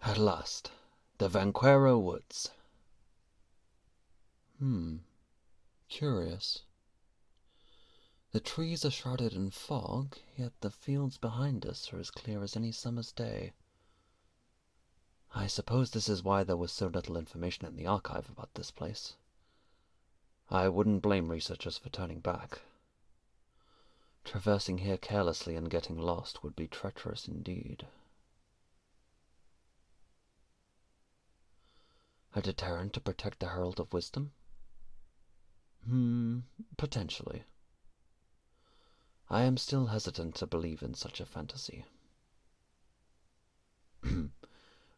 At last, the Venqueaero Woods. Curious. The trees are shrouded in fog, yet the fields behind us are as clear as any summer's day. I suppose this is why there was so little information in the archive about this place. I wouldn't blame researchers for turning back. Traversing here carelessly and getting lost would be treacherous indeed. A deterrent to protect the Herald of Wisdom? Potentially. I am still hesitant to believe in such a fantasy.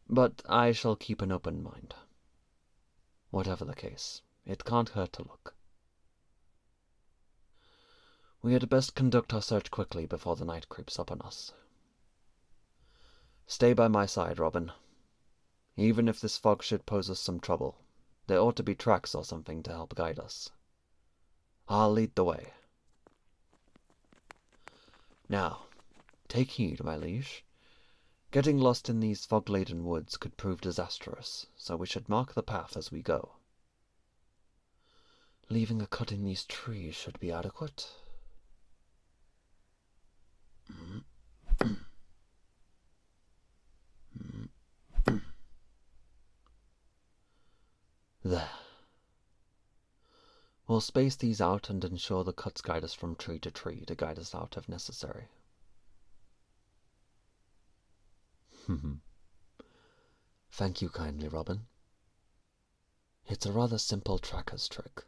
But I shall keep an open mind. Whatever the case, it can't hurt to look. We had best conduct our search quickly before the night creeps up on us. Stay by my side, Robin. Even if this fog should pose us some trouble, there ought to be tracks or something to help guide us. I'll lead the way. Now, take heed, my liege. Getting lost in these fog-laden woods could prove disastrous, so we should mark the path as we go. Leaving a cut in these trees should be adequate. There. We'll space these out and ensure the cuts guide us from tree to tree to guide us out if necessary. Thank you kindly, Robin. It's a rather simple tracker's trick.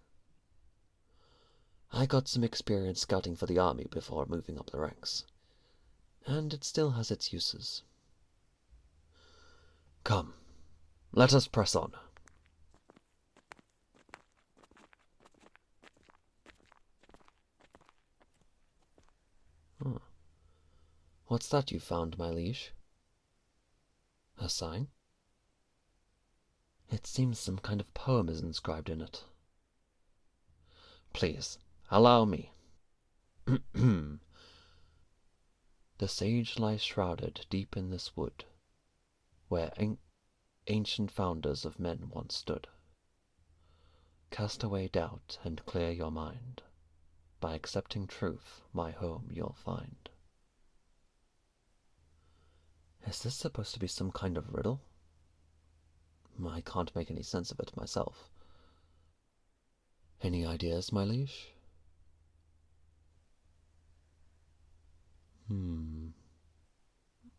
I got some experience scouting for the army before moving up the ranks, and it still has its uses. Come, let us press on. What's that you found, my liege? A sign? It seems some kind of poem is inscribed in it. Please, allow me. The sage lies shrouded deep in this wood, where ancient founders of men once stood. Cast away doubt and clear your mind. By accepting truth, my home you'll find. Is this supposed to be some kind of riddle? I can't make any sense of it myself. Any ideas, my liege?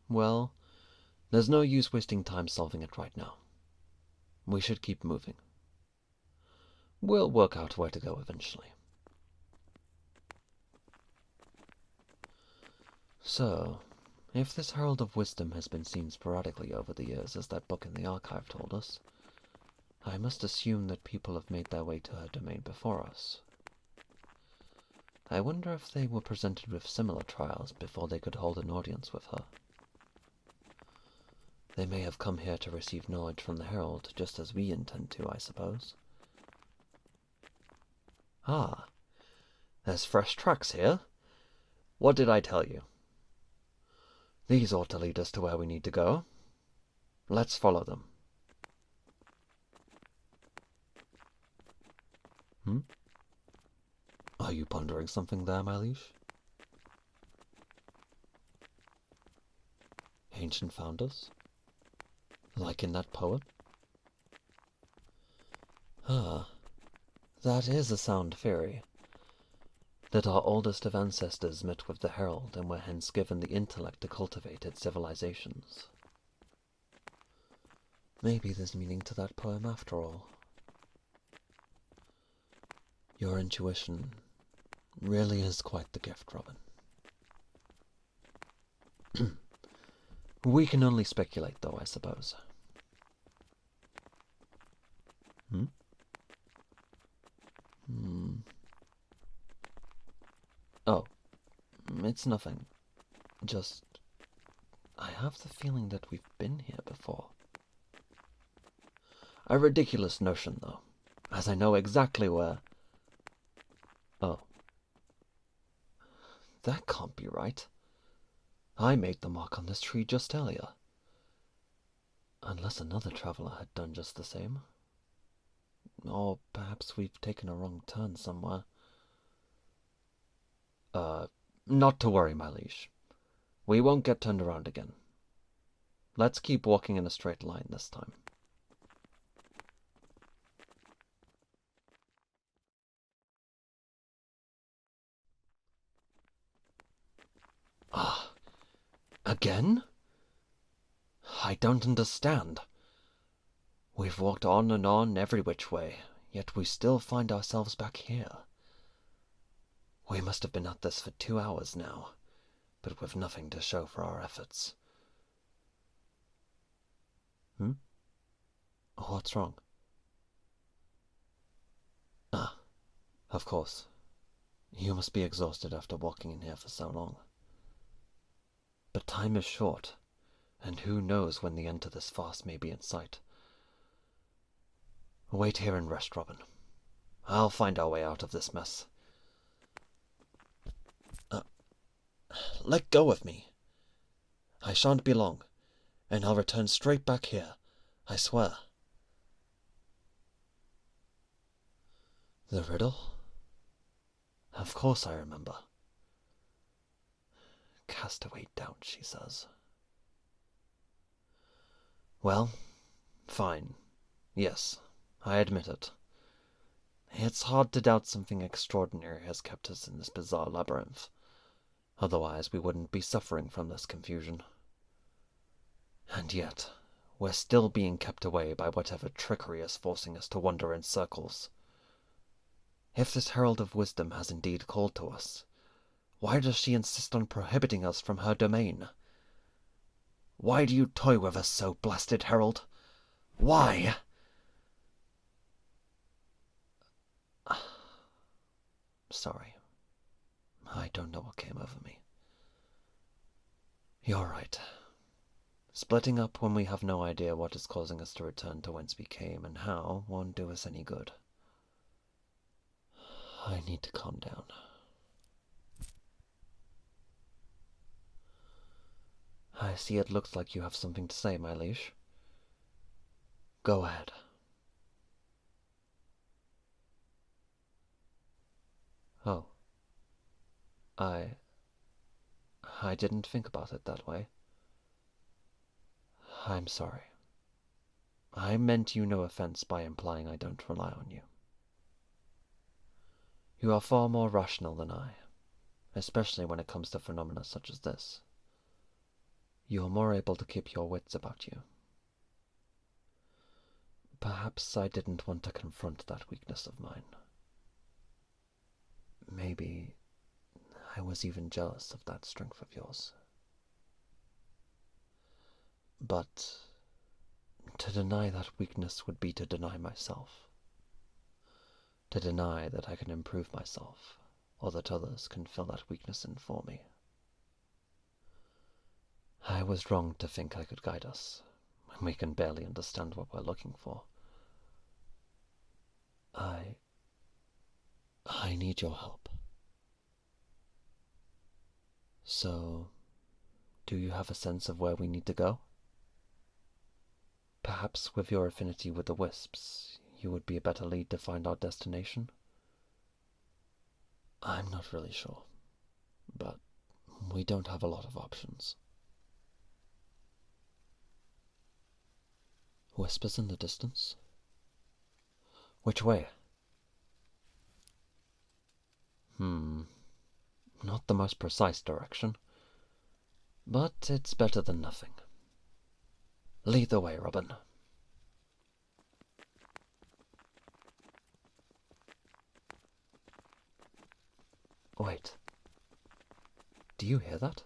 Well, there's no use wasting time solving it right now. We should keep moving. We'll work out where to go eventually. So, if this Herald of Wisdom has been seen sporadically over the years, as that book in the archive told us, I must assume that people have made their way to her domain before us. I wonder if they were presented with similar trials before they could hold an audience with her. They may have come here to receive knowledge from the Herald, just as we intend to, I suppose. Ah, there's fresh tracks here. What did I tell you? These ought to lead us to where we need to go. Let's follow them. Are you pondering something there, my liege? Ancient founders? Like in that poem? Ah, that is a sound theory. That our oldest of ancestors met with the Herald and were hence given the intellect to cultivate its civilizations. Maybe there's meaning to that poem after all. Your intuition really is quite the gift, Robin. We can only speculate, though, I suppose. Oh, it's nothing. Just, I have the feeling that we've been here before. A ridiculous notion, though, as I know exactly where... Oh. That can't be right. I made the mark on this tree just earlier. Unless another traveler had done just the same. Or perhaps we've taken a wrong turn somewhere. Not to worry, my liege. We won't get turned around again. Let's keep walking in a straight line this time. Ah, again? I don't understand. We've walked on and on every which way, yet we still find ourselves back here. We must have been at this for 2 hours now, but with nothing to show for our efforts. What's wrong? Ah, of course. You must be exhausted after walking in here for so long. But time is short, and who knows when the end to this farce may be in sight. Wait here and rest, Robin. I'll find our way out of this mess. Let go of me. I shan't be long, and I'll return straight back here, I swear. The riddle? Of course I remember. Castaway doubt, she says. Well, fine. Yes, I admit it. It's hard to doubt something extraordinary has kept us in this bizarre labyrinth. Otherwise we wouldn't be suffering from this confusion. And yet, we're still being kept away by whatever trickery is forcing us to wander in circles. If this Herald of Wisdom has indeed called to us, why does she insist on prohibiting us from her domain? Why do you toy with us so, blasted Herald? Why? Sorry. I don't know what came over me. You're right. Splitting up when we have no idea what is causing us to return to whence we came and how won't do us any good. I need to calm down. I see it looks like you have something to say, my liege. Go ahead. Oh. I didn't think about it that way. I'm sorry. I meant you no offense by implying I don't rely on you. You are far more rational than I, especially when it comes to phenomena such as this. You are more able to keep your wits about you. Perhaps I didn't want to confront that weakness of mine. Maybe I was even jealous of that strength of yours. But to deny that weakness would be to deny myself. To deny that I can improve myself, or that others can fill that weakness in for me. I was wrong to think I could guide us, when we can barely understand what we're looking for. I need your help. So, do you have a sense of where we need to go? Perhaps with your affinity with the Wisps, you would be a better lead to find our destination? I'm not really sure, but we don't have a lot of options. Whispers in the distance? Which way? Not the most precise direction, but it's better than nothing. Lead the way, Robin. Wait. Do you hear that?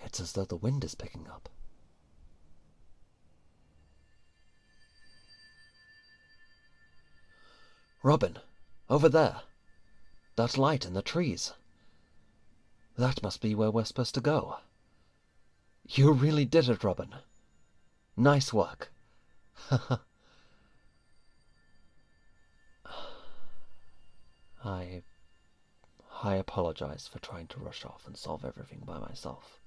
It's as though the wind is picking up. Robin, over there. That light in the trees. That must be where we're supposed to go. You really did it, Robin. Nice work. I apologize for trying to rush off and solve everything by myself.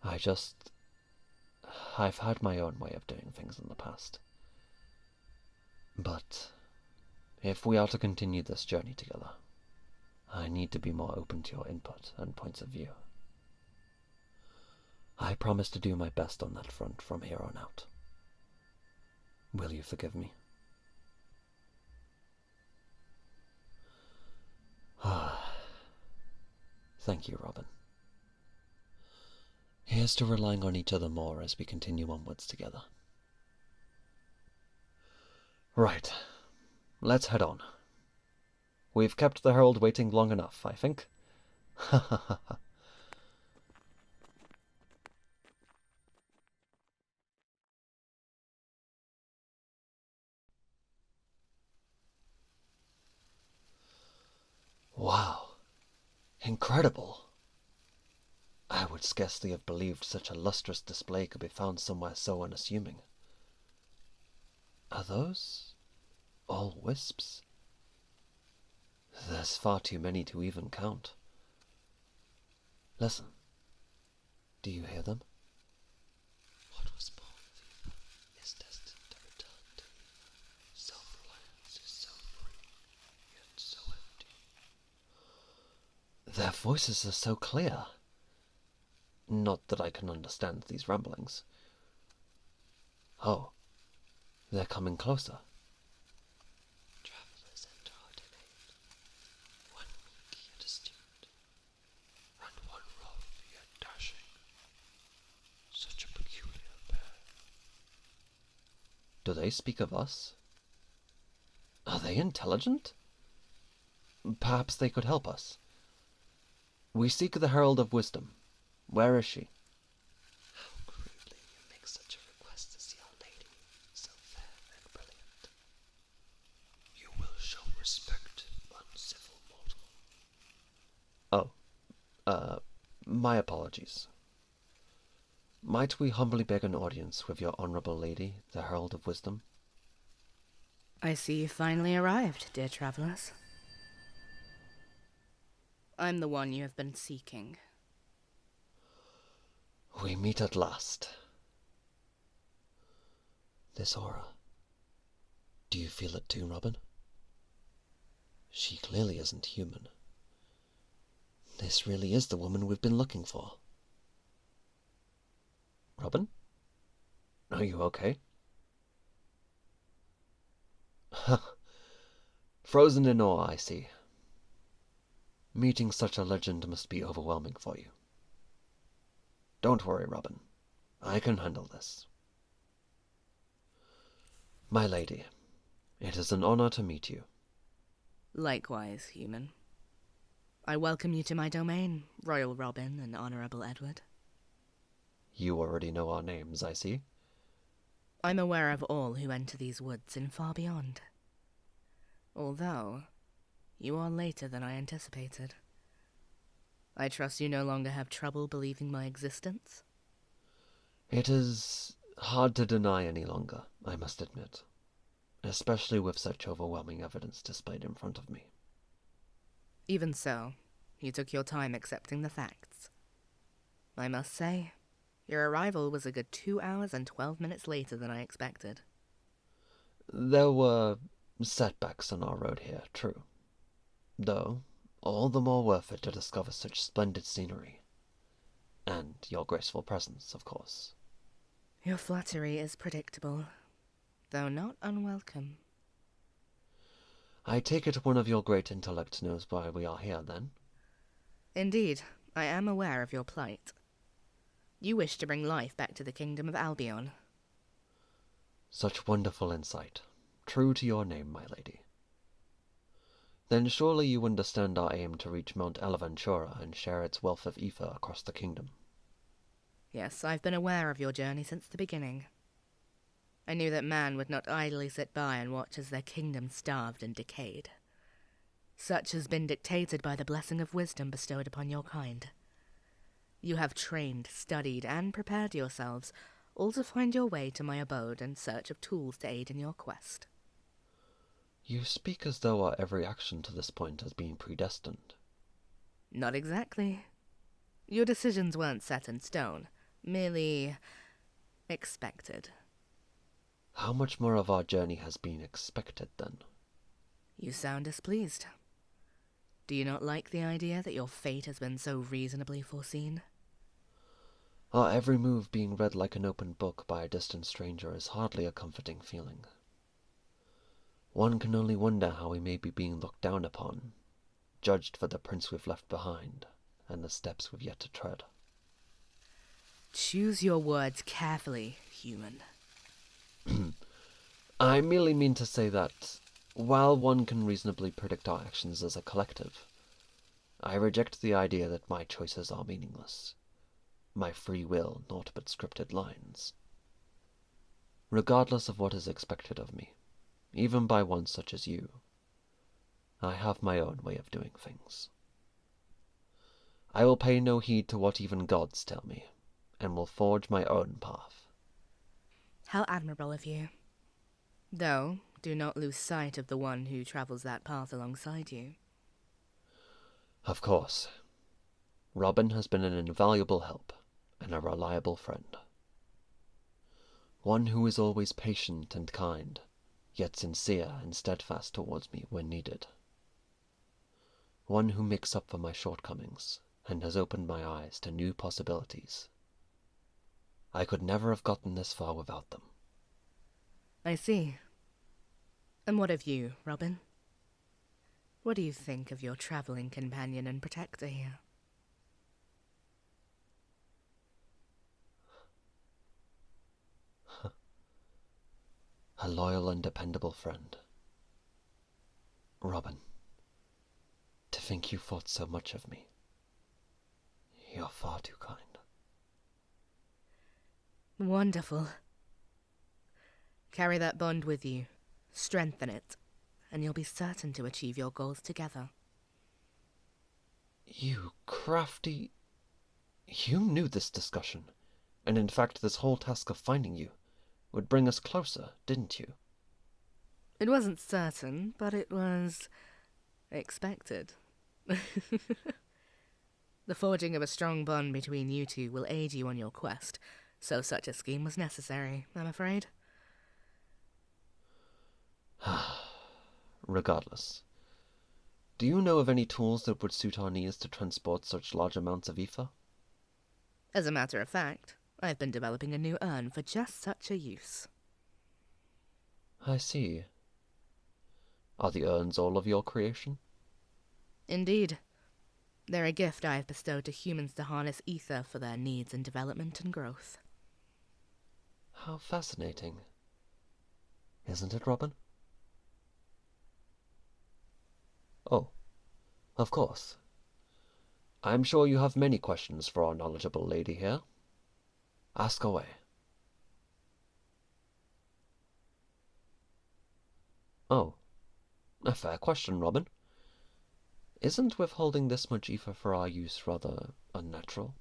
I just I've had my own way of doing things in the past. But if we are to continue this journey together, I need to be more open to your input and points of view. I promise to do my best on that front from here on out. Will you forgive me? Thank you, Robin. Here's to relying on each other more as we continue onwards together. Right. Let's head on. We've kept the Herald waiting long enough, I think. Ha ha ha ha. Wow. Incredible. I would scarcely have believed such a lustrous display could be found somewhere so unassuming. Are those all wisps? There's far too many to even count. Listen. Do you hear them? What was born of Eva is destined to return to Eva. Self-reliance is so free, yet so empty. Their voices are so clear. Not that I can understand these ramblings. Oh, they're coming closer. Travelers enter our domain, one meek yet astute, and one rough yet dashing. Such a peculiar pair. Do they speak of us? Are they intelligent? Perhaps they could help us. We seek the Herald of Wisdom. Where is she? How crudely you make such a request to see our lady, so fair and brilliant. You will show respect, uncivil mortal. Oh, my apologies. Might we humbly beg an audience with your honourable lady, the Herald of Wisdom? I see you finally arrived, dear travellers. I'm the one you have been seeking. We meet at last. This aura. Do you feel it too, Robin? She clearly isn't human. This really is the woman we've been looking for. Robin? Are you okay? Frozen in awe, I see. Meeting such a legend must be overwhelming for you. Don't worry, Robin. I can handle this. My lady, it is an honor to meet you. Likewise, human. I welcome you to my domain, Royal Robin and Honourable Edward. You already know our names, I see. I'm aware of all who enter these woods and far beyond. Although, you are later than I anticipated. I trust you no longer have trouble believing my existence? It is hard to deny any longer, I must admit. Especially with such overwhelming evidence displayed in front of me. Even so, you took your time accepting the facts. I must say, your arrival was a good 2 hours and 12 minutes later than I expected. There were setbacks on our road here, true. Though, all the more worth it to discover such splendid scenery. And your graceful presence, of course. Your flattery is predictable, though not unwelcome. I take it one of your great intellect knows why we are here, then? Indeed, I am aware of your plight. You wish to bring life back to the kingdom of Albion. Such wonderful insight. True to your name, my lady. Then surely you understand our aim to reach Mount Eleventura and share its wealth of ether across the kingdom. Yes, I've been aware of your journey since the beginning. I knew that man would not idly sit by and watch as their kingdom starved and decayed. Such has been dictated by the blessing of wisdom bestowed upon your kind. You have trained, studied, and prepared yourselves, all to find your way to my abode in search of tools to aid in your quest. You speak as though our every action to this point has been predestined. Not exactly. Your decisions weren't set in stone, merely Expected. How much more of our journey has been expected, then? You sound displeased. Do you not like the idea that your fate has been so reasonably foreseen? Our every move being read like an open book by a distant stranger is hardly a comforting feeling. One can only wonder how we may be being looked down upon, judged for the prints we've left behind, and the steps we've yet to tread. Choose your words carefully, human. I merely mean to say that, while one can reasonably predict our actions as a collective, I reject the idea that my choices are meaningless. My free will naught but scripted lines. Regardless of what is expected of me, even by one such as you, I have my own way of doing things. I will pay no heed to what even gods tell me, and will forge my own path. How admirable of you. Though, do not lose sight of the one who travels that path alongside you. Of course. Robin has been an invaluable help, and a reliable friend. One who is always patient and kind, yet sincere and steadfast towards me when needed. One who makes up for my shortcomings, and has opened my eyes to new possibilities. I could never have gotten this far without them. I see. And what of you, Robin? What do you think of your travelling companion and protector here? A loyal and dependable friend. Robin, to think you thought so much of me. You're far too kind. Wonderful. Carry that bond with you, strengthen it, and you'll be certain to achieve your goals together. You crafty... You knew this discussion, and in fact this whole task of finding you would bring us closer, didn't you? It wasn't certain, but it was expected. The forging of a strong bond between you two will aid you on your quest, so such a scheme was necessary, I'm afraid. Regardless, do you know of any tools that would suit our needs to transport such large amounts of ether? As a matter of fact, I've been developing a new urn for just such a use. I see. Are the urns all of your creation? Indeed. They're a gift I have bestowed to humans to harness ether for their needs in development and growth. How fascinating. Isn't it, Robin? Oh, of course. I'm sure you have many questions for our knowledgeable lady here. Ask away. Oh, a fair question, Robin. Isn't withholding this much ether for our use rather unnatural?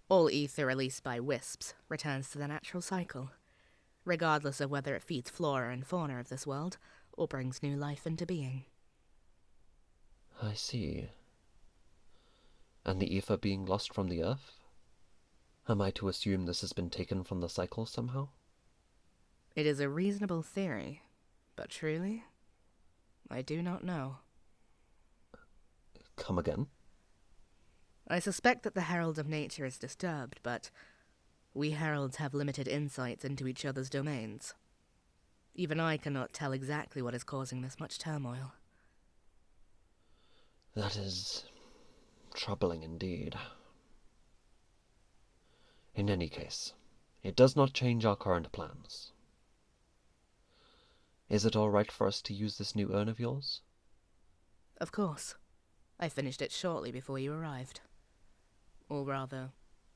All ether released by Whisps returns to the natural cycle, regardless of whether it feeds flora and fauna of this world, or brings new life into being. I see. And the ether being lost from the earth? Am I to assume this has been taken from the cycle somehow? It is a reasonable theory, but truly, I do not know. Come again? I suspect that the Herald of Nature is disturbed, but we heralds have limited insights into each other's domains. Even I cannot tell exactly what is causing this much turmoil. That is troubling indeed. In any case, it does not change our current plans. Is it all right for us to use this new urn of yours? Of course. I finished it shortly before you arrived. Or rather,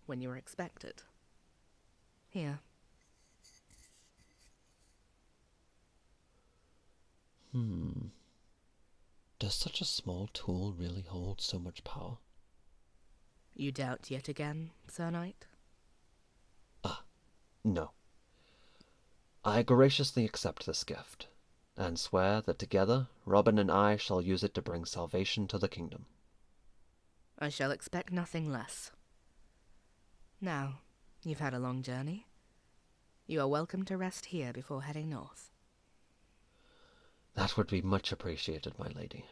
when you were expected. Here. Does such a small tool really hold so much power? You doubt yet again, Sir Knight? No. I graciously accept this gift, and swear that together Robin and I shall use it to bring salvation to the kingdom. I shall expect nothing less. Now, you've had a long journey. You are welcome to rest here before heading north. That would be much appreciated, my lady.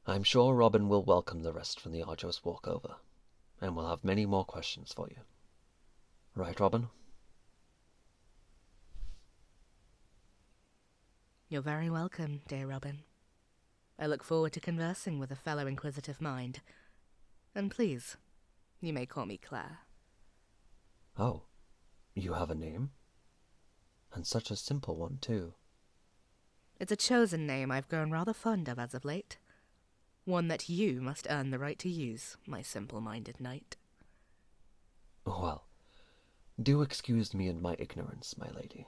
I'm sure Robin will welcome the rest from the arduous walk over, and will have many more questions for you. Right, Robin? You're very welcome, dear Robin. I look forward to conversing with a fellow inquisitive mind. And please, you may call me Claire. Oh, you have a name? And such a simple one, too. It's a chosen name I've grown rather fond of as of late. One that you must earn the right to use, my simple-minded knight. Well, do excuse me and my ignorance, my lady.